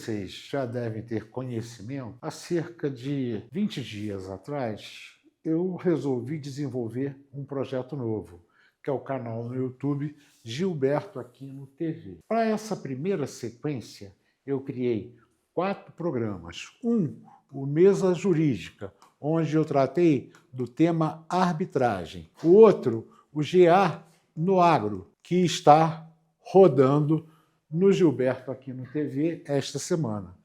vocês já devem ter conhecimento, há cerca de 20 dias atrás, eu resolvi desenvolver um projeto novo, que é o canal no YouTube Gilberto Aquino TV. Para essa primeira sequência, eu criei 4 programas. O Mesa Jurídica, onde eu tratei do tema arbitragem. O outro, o GA no Agro, que está rodando no Gilberto Aquino TV esta semana.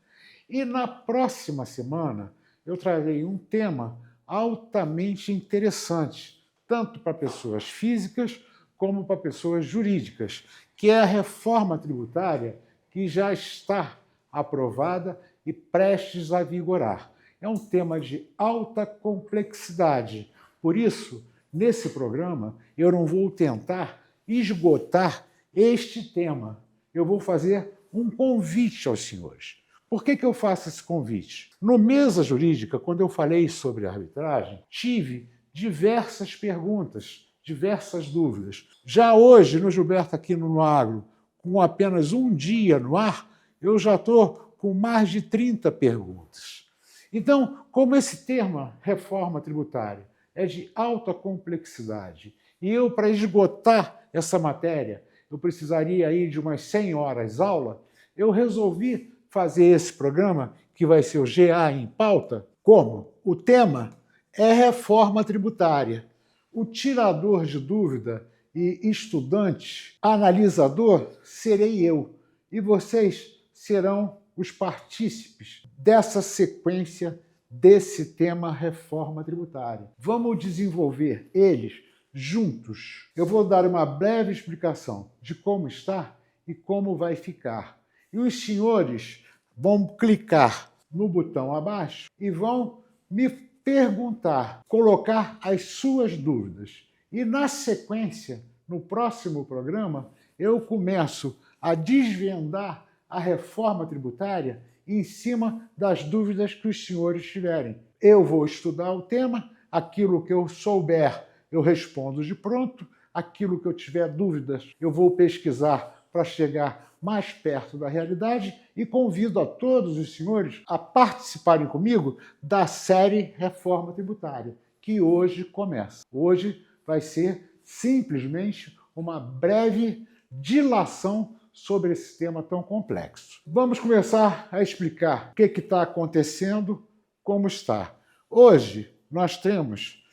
E na próxima semana eu trarei um tema altamente interessante, tanto para pessoas físicas como para pessoas jurídicas, que é a reforma tributária que já está aprovada e prestes a vigorar. É um tema de alta complexidade. Por isso, nesse programa, eu não vou tentar esgotar este tema. Eu vou fazer um convite aos senhores. Por que eu faço esse convite? No Mesa Jurídica, quando eu falei sobre arbitragem, tive diversas perguntas, diversas dúvidas. Já hoje, no Gilberto Aquino no Agro, com apenas um dia no ar, eu já estou com mais de 30 perguntas. Então, como esse tema, reforma tributária, é de alta complexidade, e eu, para esgotar essa matéria, eu precisaria aí de umas 100 horas aula, eu resolvi fazer esse programa, que vai ser o GA em pauta, como o tema é reforma tributária. O tirador de dúvida e estudante, analisador, serei eu. E vocês serão os partícipes dessa sequência desse tema reforma tributária. Vamos desenvolver eles juntos. Eu vou dar uma breve explicação de como está e como vai ficar. E os senhores vão clicar no botão abaixo e vão me perguntar, colocar as suas dúvidas. E na sequência, no próximo programa, eu começo a desvendar a reforma tributária em cima das dúvidas que os senhores tiverem. Eu vou estudar o tema, aquilo que eu souber eu respondo de pronto, aquilo que eu tiver dúvidas eu vou pesquisar para chegar mais perto da realidade e convido a todos os senhores a participarem comigo da série Reforma Tributária, que hoje começa. Hoje vai ser simplesmente uma breve dilação sobre esse tema tão complexo. Vamos começar a explicar o que está acontecendo, como está. Hoje nós temos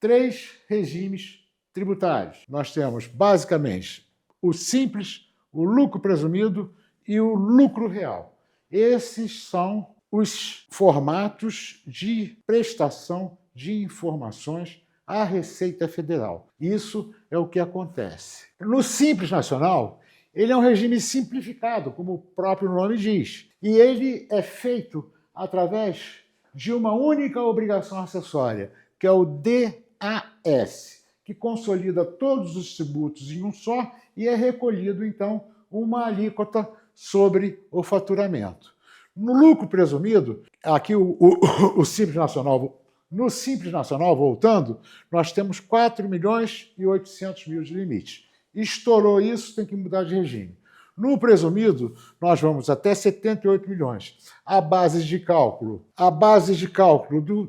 3 regimes tributários. Nós temos, basicamente, o simples, o lucro presumido e o lucro real. Esses são os formatos de prestação de informações à Receita Federal. Isso é o que acontece. No Simples Nacional, ele é um regime simplificado, como o próprio nome diz, e ele é feito através de uma única obrigação acessória, que é o DAS, que consolida todos os tributos em um só e é recolhido, então, uma alíquota sobre o faturamento. No lucro presumido, aqui o Simples Nacional, no Simples Nacional, voltando, nós temos 4.800.000 de limite. Estourou isso, tem que mudar de regime. No presumido, nós vamos até 78 milhões. A base de cálculo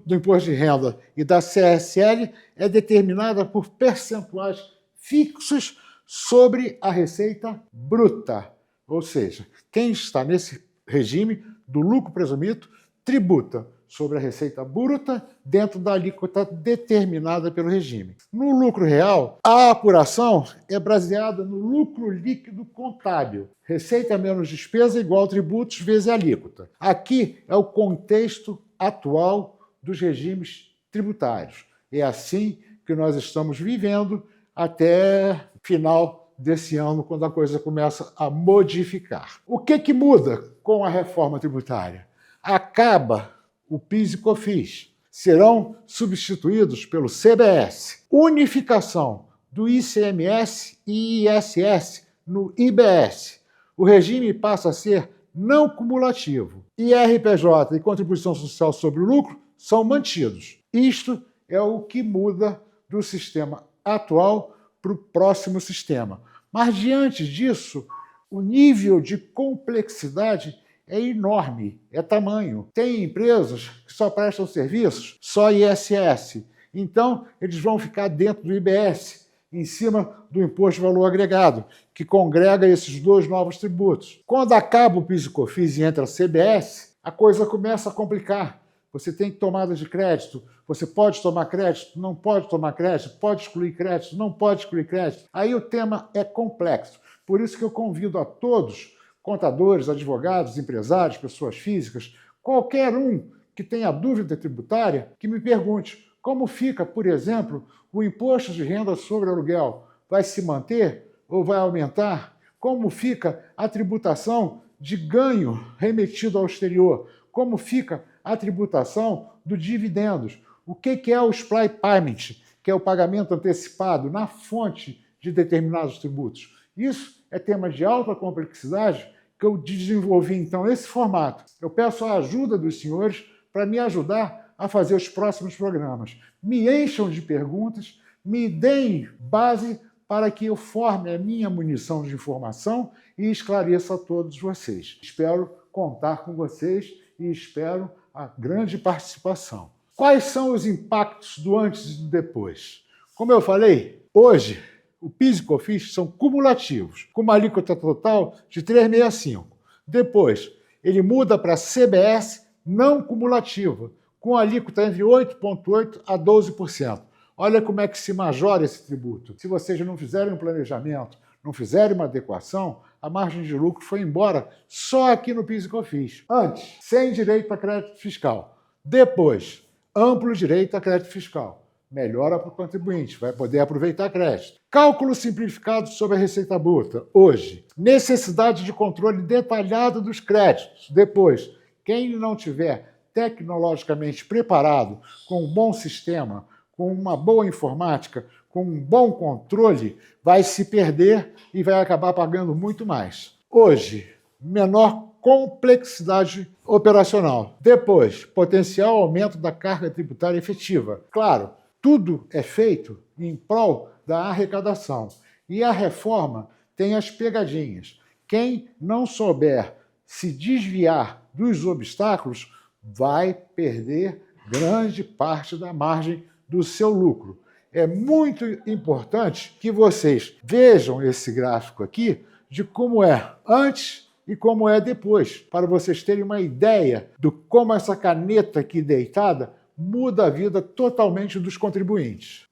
do imposto de renda e da CSL é determinada por percentuais fixos sobre a receita bruta. Ou seja, quem está nesse regime do lucro presumido tributa sobre a receita bruta dentro da alíquota determinada pelo regime. No lucro real, a apuração é baseada no lucro líquido contábil. Receita menos despesa igual tributos vezes alíquota. Aqui é o contexto atual dos regimes tributários. É assim que nós estamos vivendo até final desse ano, quando a coisa começa a modificar. O que muda com a reforma tributária? Acaba o PIS e COFINS, serão substituídos pelo CBS. Unificação do ICMS e ISS no IBS. O regime passa a ser não cumulativo. IRPJ e contribuição social sobre o lucro são mantidos. Isto é o que muda do sistema atual para o próximo sistema. Mas, diante disso, o nível de complexidade é enorme, é tamanho. Tem empresas que só prestam serviços, só ISS. Então, eles vão ficar dentro do IBS, em cima do Imposto de Valor Agregado, que congrega esses dois novos tributos. Quando acaba o PIS e COFINS e entra a CBS, a coisa começa a complicar. Você tem tomada de crédito, você pode tomar crédito, não pode tomar crédito, pode excluir crédito, não pode excluir crédito. Aí o tema é complexo. Por isso que eu convido a todos, contadores, advogados, empresários, pessoas físicas, qualquer um que tenha dúvida tributária, que me pergunte como fica, por exemplo, o imposto de renda sobre aluguel. Vai se manter ou vai aumentar? Como fica a tributação de ganho remetido ao exterior? Como fica a tributação dos dividendos? O que é o supply payment, que é o pagamento antecipado na fonte de determinados tributos? Isso é tema de alta complexidade que eu desenvolvi, então, esse formato. Eu peço a ajuda dos senhores para me ajudar a fazer os próximos programas. Me encham de perguntas, me deem base para que eu forme a minha munição de informação e esclareça a todos vocês. Espero contar com vocês e espero a grande participação. Quais são os impactos do antes e do depois? Como eu falei, hoje o PIS e COFINS são cumulativos, com uma alíquota total de 3,65. Depois, ele muda para CBS não cumulativa, com alíquota entre 8,8% a 12%. Olha como é que se majora esse tributo. Se vocês não fizerem um planejamento, não fizerem uma adequação, a margem de lucro foi embora só aqui no PIS e COFINS. Antes, sem direito a crédito fiscal. Depois, amplo direito a crédito fiscal. Melhora para o contribuinte, vai poder aproveitar crédito. Cálculo simplificado sobre a receita bruta. Hoje, necessidade de controle detalhado dos créditos. Depois, quem não tiver tecnologicamente preparado, com um bom sistema, com uma boa informática, com um bom controle, vai se perder e vai acabar pagando muito mais. Hoje, menor complexidade operacional. Depois, potencial aumento da carga tributária efetiva. Claro, tudo é feito em prol da arrecadação. E a reforma tem as pegadinhas. Quem não souber se desviar dos obstáculos vai perder grande parte da margem do seu lucro. É muito importante que vocês vejam esse gráfico aqui de como é antes e como é depois, para vocês terem uma ideia de como essa caneta aqui deitada muda a vida totalmente dos contribuintes.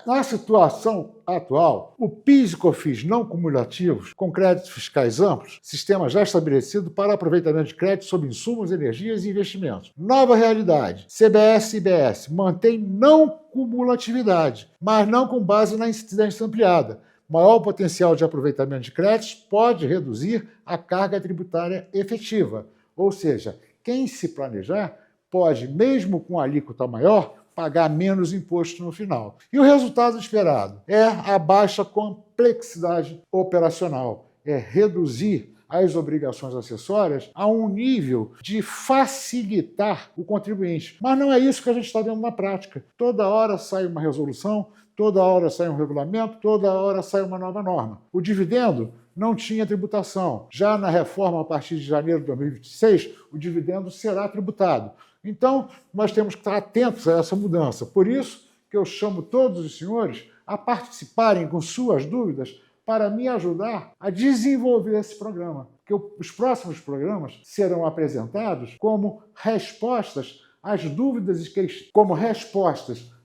Na situação atual, o PIS e COFINS não cumulativos, com créditos fiscais amplos, sistema já estabelecido para aproveitamento de crédito sobre insumos, energias e investimentos. Nova realidade, CBS e IBS mantém não cumulatividade, mas não com base na incidência ampliada. Maior potencial de aproveitamento de créditos pode reduzir a carga tributária efetiva, ou seja, quem se planejar pode, mesmo com alíquota maior, pagar menos imposto no final. E o resultado esperado é a baixa complexidade operacional, é reduzir as obrigações acessórias a um nível de facilitar o contribuinte. Mas não é isso que a gente está vendo na prática. Toda hora sai uma resolução, toda hora sai um regulamento, toda hora sai uma nova norma. O dividendo não tinha tributação. Já na reforma, a partir de janeiro de 2026, o dividendo será tributado. Então, nós temos que estar atentos a essa mudança. Por isso que eu chamo todos os senhores a participarem com suas dúvidas para me ajudar a desenvolver esse programa. Porque os próximos programas serão apresentados como respostas às dúvidas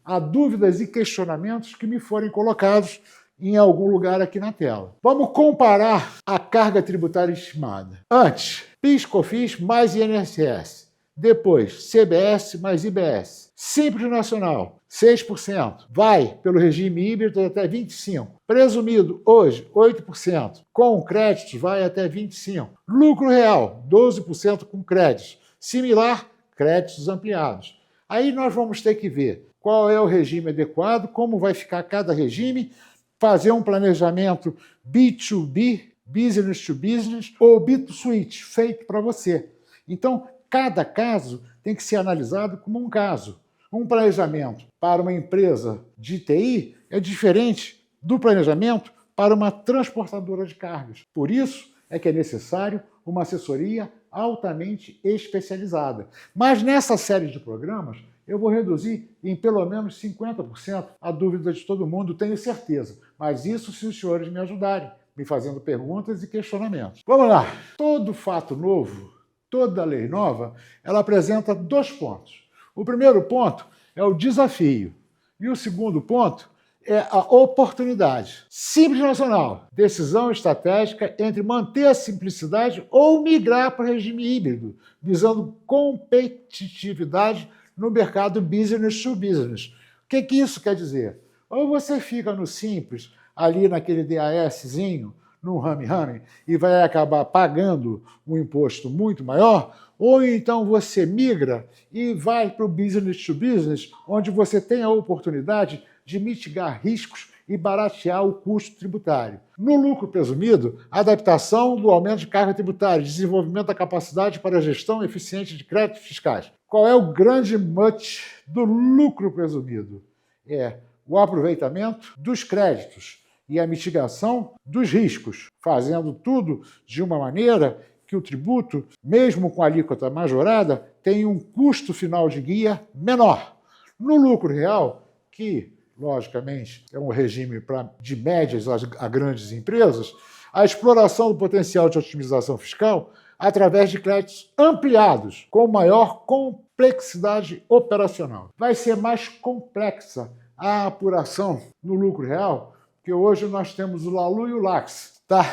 a dúvidas e questionamentos que me forem colocados em algum lugar aqui na tela. Vamos comparar a carga tributária estimada. Antes, PIS, COFINS mais INSS. Depois, CBS mais IBS. Simples Nacional, 6%. Vai pelo regime híbrido até 25%. Presumido, hoje, 8%. Com créditos, vai até 25%. Lucro real, 12% com créditos. Similar, créditos ampliados. Aí nós vamos ter que ver qual é o regime adequado, como vai ficar cada regime, fazer um planejamento B2B, business to business, ou B2Suite, feito para você. Então, cada caso tem que ser analisado como um caso. Um planejamento para uma empresa de TI é diferente do planejamento para uma transportadora de cargas. Por isso é que é necessário uma assessoria altamente especializada. Mas nessa série de programas, eu vou reduzir em pelo menos 50% a dúvida de todo mundo, tenho certeza. Mas isso se os senhores me ajudarem, me fazendo perguntas e questionamentos. Vamos lá. Todo fato novo, toda lei nova, ela apresenta 2 pontos. O primeiro ponto é o desafio. E o segundo ponto é a oportunidade. Simples Nacional, decisão estratégica entre manter a simplicidade ou migrar para o regime híbrido, visando competitividade no mercado business to business. O que isso quer dizer? Ou você fica no simples, ali naquele DASzinho, no rame-rame, e vai acabar pagando um imposto muito maior, ou então você migra e vai para o business to business, onde você tem a oportunidade de mitigar riscos e baratear o custo tributário. No lucro presumido, adaptação do aumento de carga tributária, desenvolvimento da capacidade para a gestão eficiente de créditos fiscais. Qual é o grande mote do lucro presumido? É o aproveitamento dos créditos e a mitigação dos riscos, fazendo tudo de uma maneira que o tributo, mesmo com a alíquota majorada, tenha um custo final de guia menor. No lucro real, que, logicamente, é um regime de médias a grandes empresas, a exploração do potencial de otimização fiscal através de créditos ampliados, com maior complexidade operacional. Vai ser mais complexa a apuração no lucro real, porque hoje nós temos o LALU e o LAX. Tá?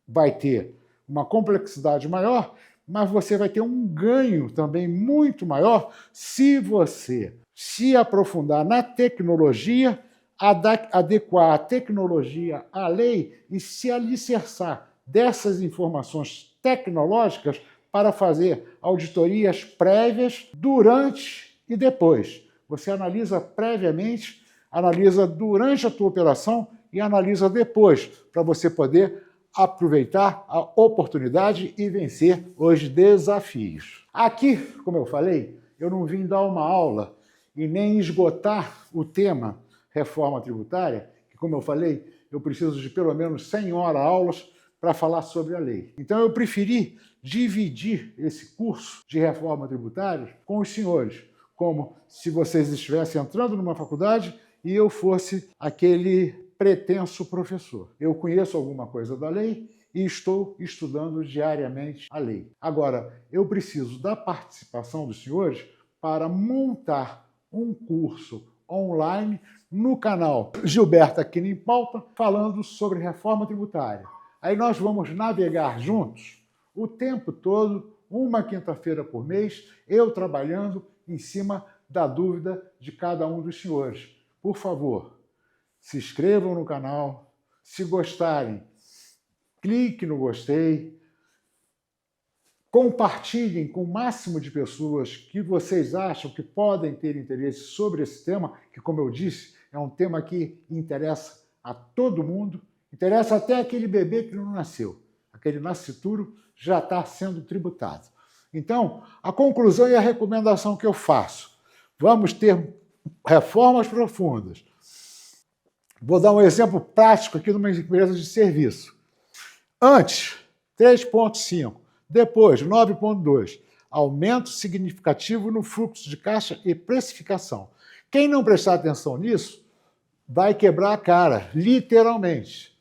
Vai ter uma complexidade maior, mas você vai ter um ganho também muito maior se você se aprofundar na tecnologia, adequar a tecnologia à lei e se alicerçar dessas informações tecnológicas para fazer auditorias prévias durante e depois. Você analisa previamente, analisa durante a tua operação e analisa depois, para você poder aproveitar a oportunidade e vencer os desafios. Aqui, como eu falei, eu não vim dar uma aula e nem esgotar o tema reforma tributária, que, como eu falei, eu preciso de pelo menos 100 horas aulas para falar sobre a lei. Então, eu preferi dividir esse curso de reforma tributária com os senhores, como se vocês estivessem entrando numa faculdade e eu fosse aquele pretenso professor. Eu conheço alguma coisa da lei e estou estudando diariamente a lei. Agora, eu preciso da participação dos senhores para montar um curso online no canal Gilberto Aquino em Pauta, falando sobre reforma tributária. Aí nós vamos navegar juntos o tempo todo, uma quinta-feira por mês, eu trabalhando em cima da dúvida de cada um dos senhores. Por favor, se inscrevam no canal, se gostarem, clique no gostei, compartilhem com o máximo de pessoas que vocês acham que podem ter interesse sobre esse tema, que, como eu disse, é um tema que interessa a todo mundo, interessa até aquele bebê que não nasceu. Aquele nascituro já está sendo tributado. Então, a conclusão e a recomendação que eu faço: vamos ter reformas profundas. Vou dar um exemplo prático aqui de uma empresa de serviço. Antes, 3,5. Depois, 9,2. Aumento significativo no fluxo de caixa e precificação. Quem não prestar atenção nisso vai quebrar a cara, literalmente.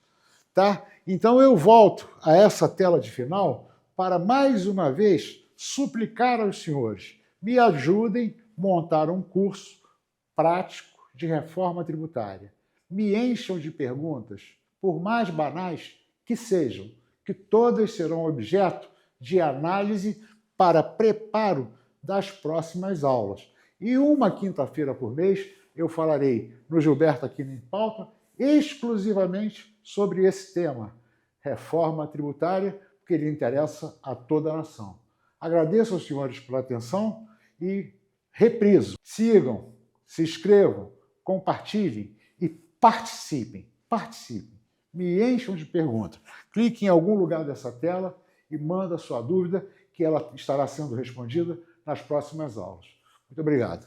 Tá? Então, eu volto a essa tela de final para, mais uma vez, suplicar aos senhores: me ajudem a montar um curso prático de reforma tributária. Me encham de perguntas, por mais banais que sejam, que todas serão objeto de análise para preparo das próximas aulas. E uma quinta-feira por mês eu falarei no Gilberto Aquino em Pauta exclusivamente sobre esse tema, reforma tributária, porque ele interessa a toda a nação. Agradeço aos senhores pela atenção e repriso. Sigam, se inscrevam, compartilhem e participem. Me encham de perguntas. Clique em algum lugar dessa tela e manda a sua dúvida, que ela estará sendo respondida nas próximas aulas. Muito obrigado.